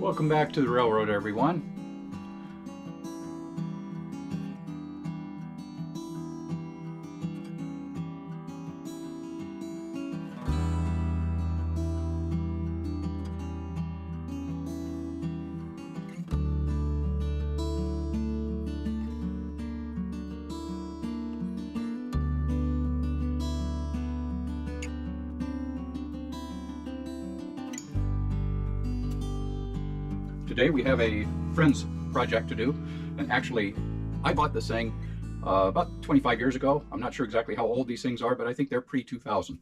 Welcome back to the railroad, everyone. Today we have a friend's project to do, and actually I bought this thing about 25 years ago. I'm not sure exactly how old these things are, but I think they're pre-2000.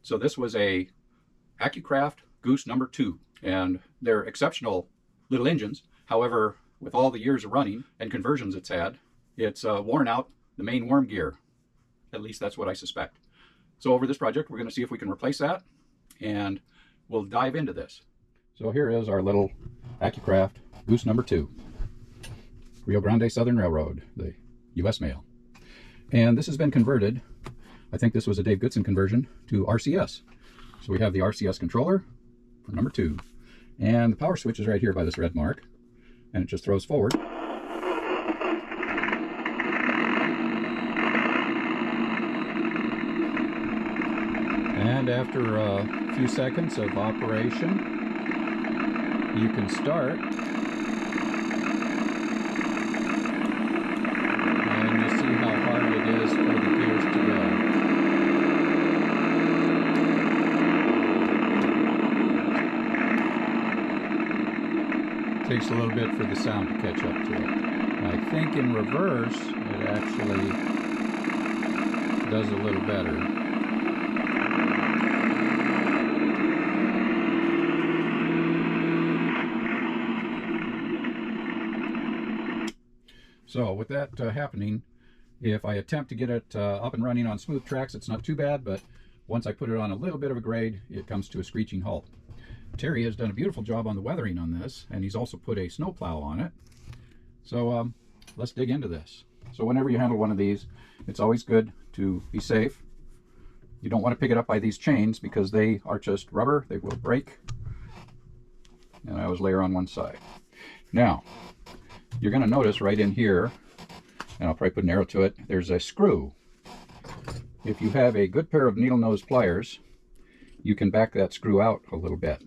So this was a Accucraft Goose number 2, and they're exceptional little engines. However, with all the years of running and conversions it's had, it's worn out the main worm gear. At least that's what I suspect. So over this project we're going to see if we can replace that, and we'll dive into this. So here is our little Accucraft Goose number 2, Rio Grande Southern Railroad, the U.S. mail. And this has been converted, I think this was a Dave Goodson conversion, to RCS. So we have the RCS controller for number 2. And the power switch is right here by this red mark, and it just throws forward. And after a few seconds of operation, you can start, and you see how hard it is for the gears to go. It takes a little bit for the sound to catch up to it. I think in reverse it actually does a little better. So with that happening, if I attempt to get it up and running on smooth tracks, it's not too bad, but once I put it on a little bit of a grade, it comes to a screeching halt. Terry has done a beautiful job on the weathering on this, and he's also put a snowplow on it. So let's dig into this. So whenever you handle one of these, it's always good to be safe. You don't want to pick it up by these chains because they are just rubber, they will break. And I always layer on one side. Now, you're going to notice right in here, and I'll probably put an arrow to it, there's a screw. If you have a good pair of needle nose pliers, you can back that screw out a little bit.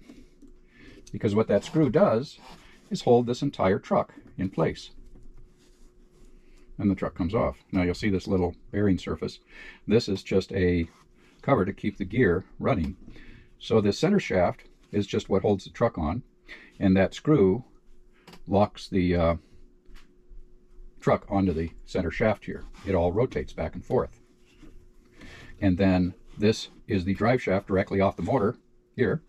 Because what that screw does is hold this entire truck in place. And the truck comes off. Now you'll see this little bearing surface. This is just a cover to keep the gear running. So the center shaft is just what holds the truck on, and that screw locks the truck onto the center shaft here. It all rotates back and forth. And then this is the drive shaft directly off the motor here.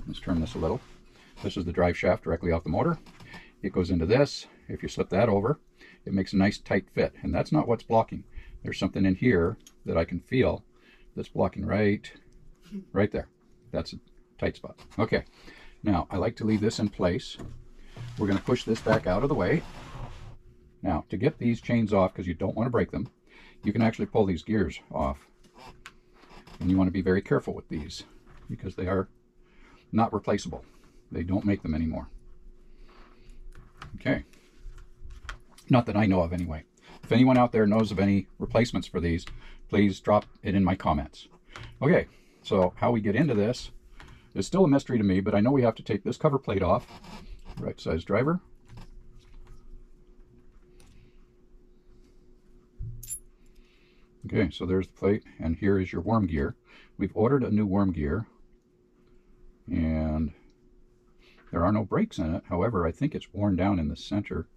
Let's turn this a little. This is the drive shaft directly off the motor. It goes into this. If you slip that over, it makes a nice tight fit. And that's not what's blocking. There's something in here that I can feel that's blocking right there. That's a tight spot. Okay, now I like to leave this in place. We're going to push this back out of the way. Now, to get these chains off, because you don't want to break them, you can actually pull these gears off. And you want to be very careful with these, because they are not replaceable. They don't make them anymore. Okay. Not that I know of anyway. If anyone out there knows of any replacements for these, please drop it in my comments. Okay, so how we get into this is still a mystery to me, but I know we have to take this cover plate off. Right size driver. Okay, so there's the plate, and here is your worm gear. We've ordered a new worm gear, and there are no brakes in it. However, I think it's worn down in the center.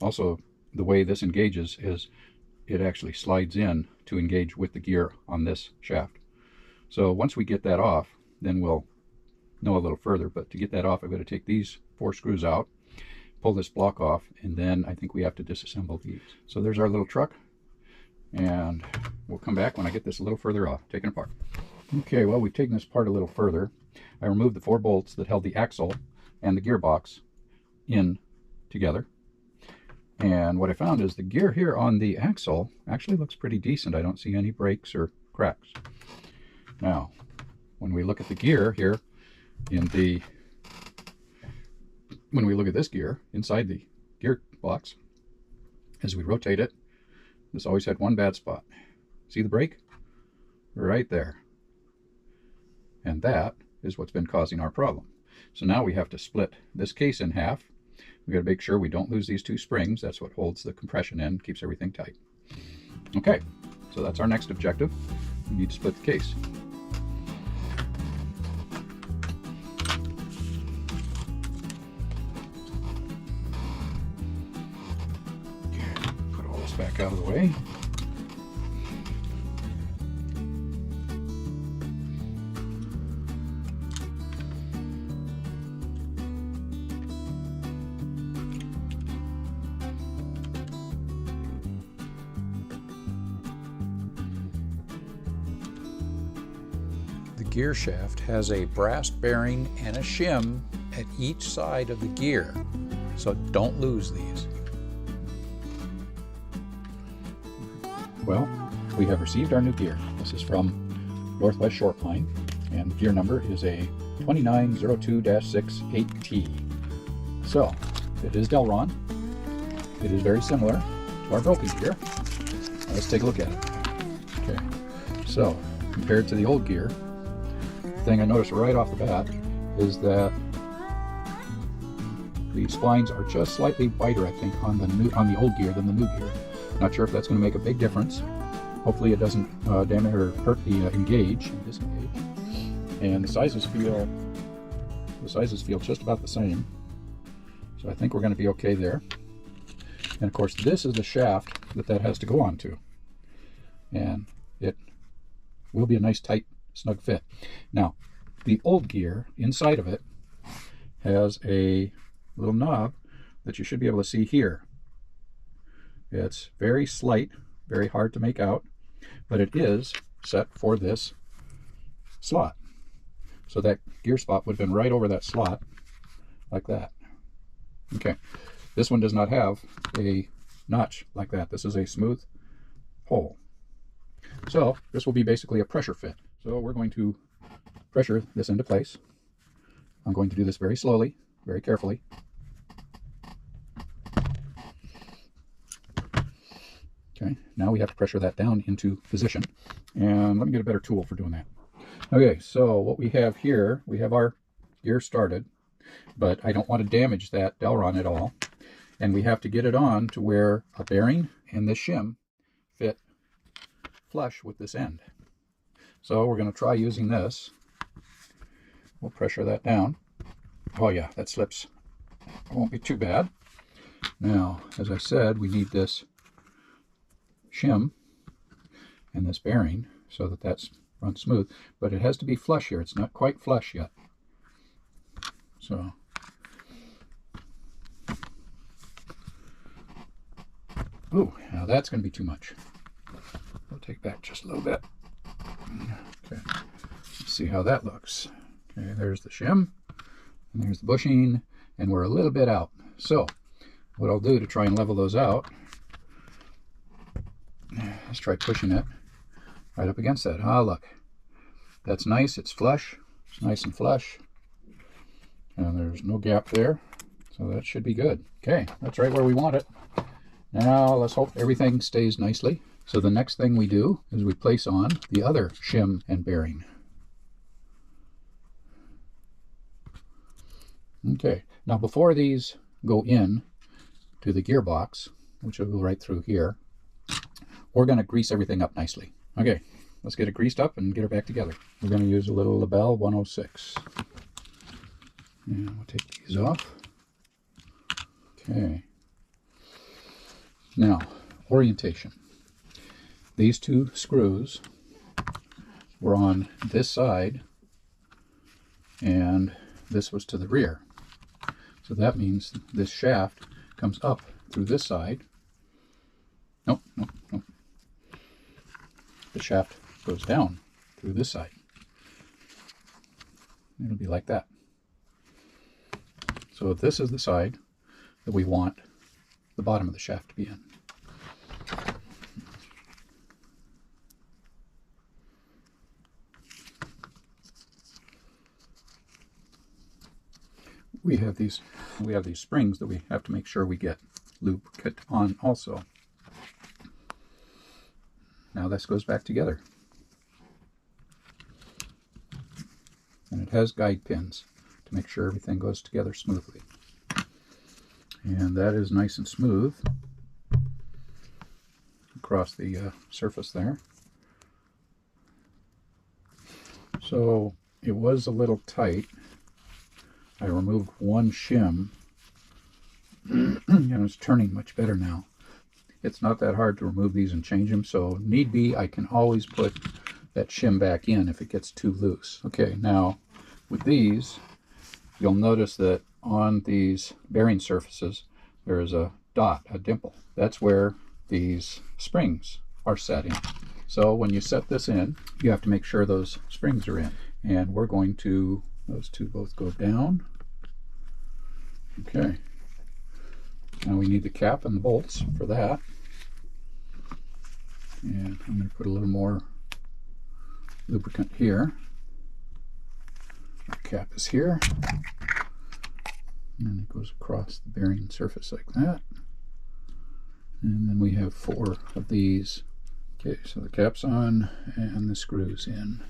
Also, the way this engages is it actually slides in to engage with the gear on this shaft. So once we get that off, then we'll know a little further. But to get that off, I've got to take these 4 screws out, pull this block off, and then I think we have to disassemble these. So there's our little truck, and we'll come back when I get this a little further off, taken apart. Okay, well, we've taken this apart a little further. I removed the 4 bolts that held the axle and the gearbox in together. And what I found is the gear here on the axle actually looks pretty decent. I don't see any breaks or cracks. Now, when we look at the gear here when we look at this gear inside the gear box, as we rotate it, this always had one bad spot. See the break? Right there. And that is what's been causing our problem. So now we have to split this case in half. We got to make sure we don't lose these two springs. That's what holds the compression in, keeps everything tight. Okay, so that's our next objective. We need to split the case. Put all this back out of the way. The gear shaft has a brass bearing and a shim at each side of the gear, so don't lose these. Well, we have received our new gear. This is from Northwest Shortline, and the gear number is a 2902-68T. So, it is Delron. It is very similar to our broken gear. Let's take a look at it. Okay, so compared to the old gear, thing I noticed right off the bat is that the splines are just slightly wider, I think, on the old gear than the new gear. Not sure if that's going to make a big difference. Hopefully it doesn't damage or hurt the engage and disengage. And the sizes feel just about the same. So I think we're going to be okay there. And of course, this is the shaft that has to go onto, and it will be a nice tight snug fit. Now, the old gear inside of it has a little knob that you should be able to see here. It's very slight, very hard to make out, but it is set for this slot. So that gear spot would have been right over that slot, like that. Okay, this one does not have a notch like that. This is a smooth hole. So this will be basically a pressure fit. So we're going to pressure this into place. I'm going to do this very slowly, very carefully. Okay, now we have to pressure that down into position. And let me get a better tool for doing that. Okay, so what we have here, we have our gear started, but I don't want to damage that Delron at all. And we have to get it on to where a bearing and this shim fit flush with this end. So we're going to try using this. We'll pressure that down. Oh yeah, that slips. It won't be too bad. Now, as I said, we need this shim and this bearing so that that's run smooth, but it has to be flush here. It's not quite flush yet. So ooh, now that's going to be too much. We'll take back just a little bit. Okay, let's see how that looks. Okay, there's the shim, and there's the bushing, and we're a little bit out. So what I'll do to try and level those out, let's try pushing it right up against that. Ah, look, that's nice. It's flush. It's nice and flush, and there's no gap there, so that should be good. Okay, that's right where we want it. Now let's hope everything stays nicely. So the next thing we do is we place on the other shim and bearing. Okay, now before these go in to the gearbox, which will go right through here, we're going to grease everything up nicely. Okay, let's get it greased up and get her back together. We're going to use a little Labelle 106. And we'll take these off. Okay. Now, orientation. These two screws were on this side, and this was to the rear. So that means this shaft comes up through this side. Nope, nope, nope. The shaft goes down through this side. It'll be like that. So this is the side that we want the bottom of the shaft to be in. we have these springs that we have to make sure we get lubricant on also. Now this goes back together. And it has guide pins to make sure everything goes together smoothly. And that is nice and smooth across the surface there. So it was a little tight. I removed one shim and it's turning much better now. It's not that hard to remove these and change them, so need be, I can always put that shim back in if it gets too loose. Okay, now with these, you'll notice that on these bearing surfaces there is a dot, a dimple. That's where these springs are set in. So when you set this in, you have to make sure those springs are in. And we're going to, those two both go down. Okay. Now we need the cap and the bolts for that. And I'm going to put a little more lubricant here. Our cap is here. And it goes across the bearing surface like that. And then we have 4 of these. Okay, so the cap's on and the screw's in.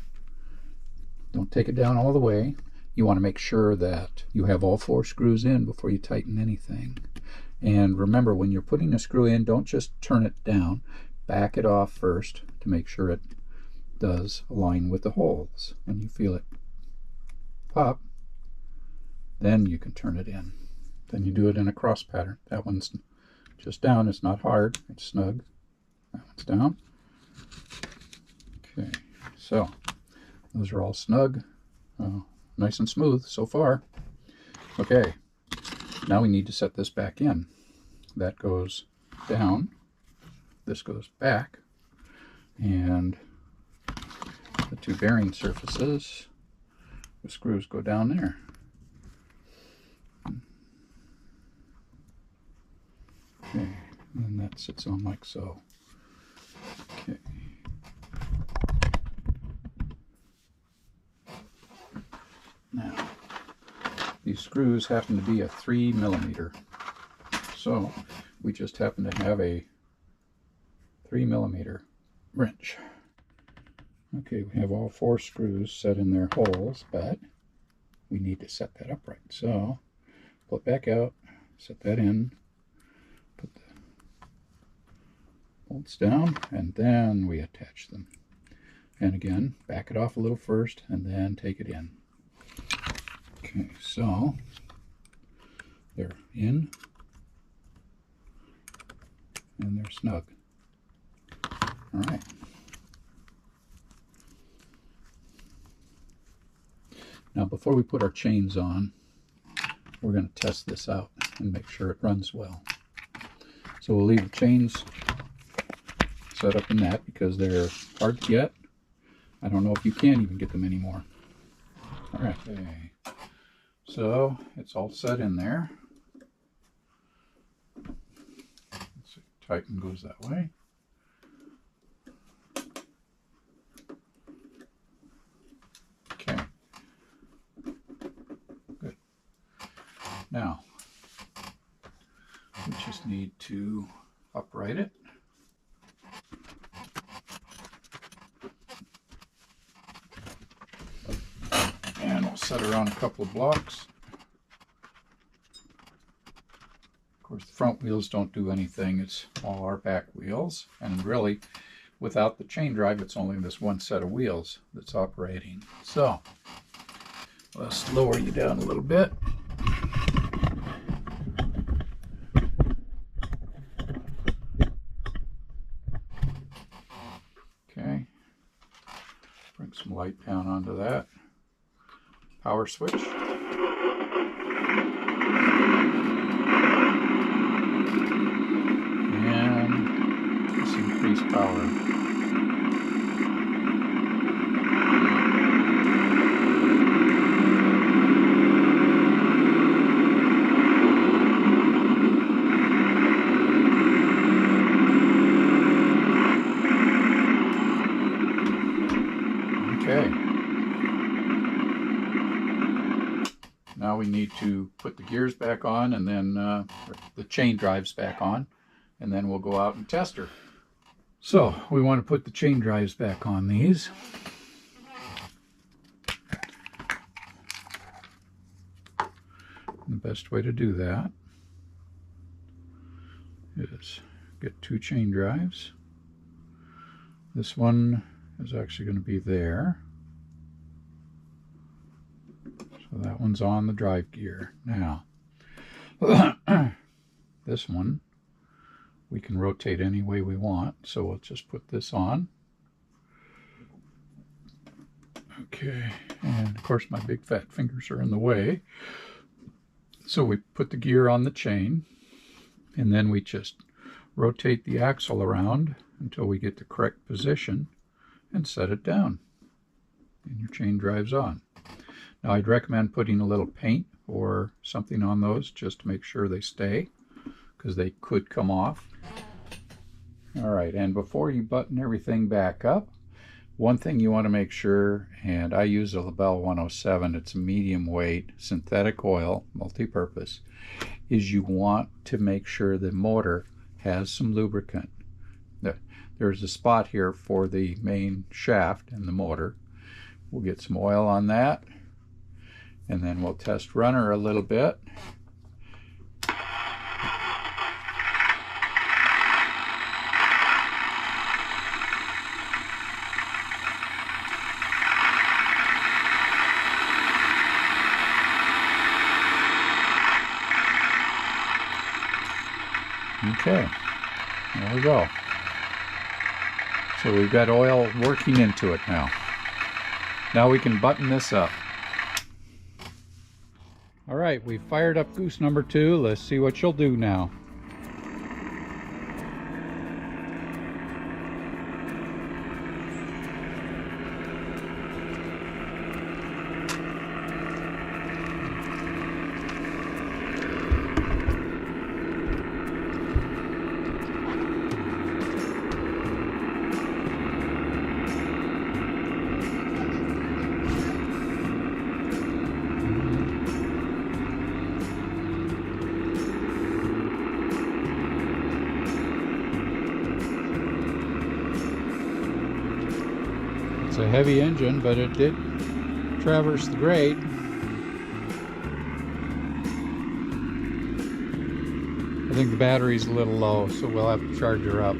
Don't take it down all the way. You want to make sure that you have all 4 screws in before you tighten anything. And remember, when you're putting a screw in, don't just turn it down. Back it off first to make sure it does align with the holes. When you feel it pop, then you can turn it in. Then you do it in a cross pattern. That one's just down. It's not hard. It's snug. That one's down. Okay, so those are all snug. Nice and smooth so far. Okay, now we need to set this back in. That goes down. This goes back. And the 2 bearing surfaces, the screws go down there. Okay, and that sits on like so. Okay. Now, these screws happen to be a 3mm. So we just happen to have a 3mm wrench. Okay, we have all 4 screws set in their holes, but we need to set that up right. So pull it back out, set that in, put the bolts down, and then we attach them. And again, back it off a little first and then take it in. Okay, so they're in and they're snug. All right. Now before we put our chains on, we're going to test this out and make sure it runs well. So we'll leave the chains set up in that because they're hard to get. I don't know if you can even get them anymore. All right. Okay. So it's all set in there. Let's see, tighten goes that way. Okay. Good. Now we just need to upright it. And we'll set her on a couple of blocks. Of course, the front wheels don't do anything. It's all our back wheels. And really, without the chain drive, it's only this one set of wheels that's operating. So, let's lower you down a little bit. Okay. Bring some light down onto that. Power switch. And let's increase power. Okay. Now we need to put the gears back on, and then the chain drives back on, and then we'll go out and test her. So we want to put the chain drives back on these. The best way to do that is get 2 chain drives. This one is actually going to be there. So that one's on the drive gear. Now, this one we can rotate any way we want. So we'll just put this on. Okay, and of course my big fat fingers are in the way. So we put the gear on the chain, and then we just rotate the axle around until we get the correct position and set it down. And your chain drives on. Now I'd recommend putting a little paint or something on those just to make sure they stay, because they could come off. All right, and before you button everything back up, one thing you want to make sure, and I use a LaBelle 107, it's a medium weight synthetic oil, multi-purpose, is you want to make sure the motor has some lubricant. There's a spot here for the main shaft and the motor. We'll get some oil on that, and then we'll test runner a little bit. Okay, there we go. So we've got oil working into it now. Now we can button this up. All right, we've fired up goose number 2. Let's see what she'll do now. It's a heavy engine, but it did traverse the grade. I think the battery's a little low, so we'll have to charge her up.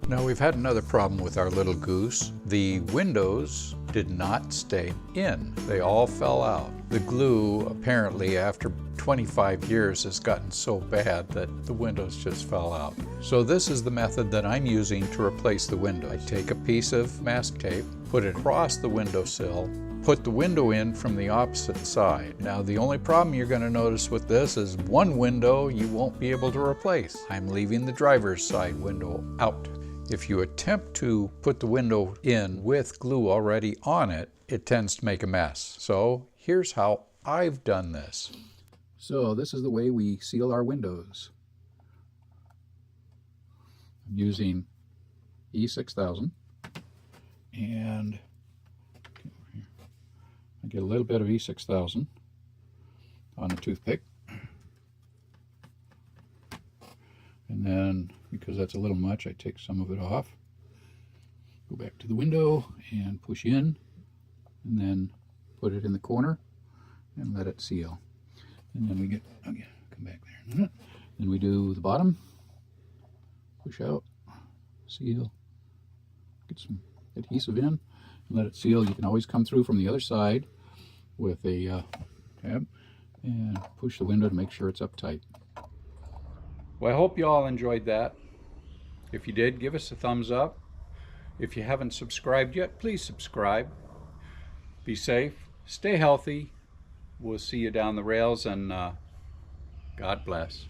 Now we've had another problem with our little goose. The windows did not stay in. They all fell out. The glue apparently after 25 years has gotten so bad that the windows just fell out. So this is the method that I'm using to replace the window. I take a piece of mask tape, put it across the windowsill, put the window in from the opposite side. Now the only problem you're going to notice with this is one window you won't be able to replace. I'm leaving the driver's side window out. If you attempt to put the window in with glue already on it, it tends to make a mess. So here's how I've done this. So this is the way we seal our windows. I'm using E6000, and I get a little bit of E6000 on a toothpick, and then because that's a little much, I take some of it off, go back to the window and push in, and then put it in the corner and let it seal. And then we get, okay, come back there. Then we do the bottom, push out, seal, get some adhesive in, and let it seal. You can always come through from the other side with a tab and push the window to make sure it's up tight. Well, I hope you all enjoyed that. If you did, give us a thumbs up. If you haven't subscribed yet, please subscribe. Be safe, stay healthy. We'll see you down the rails, and God bless.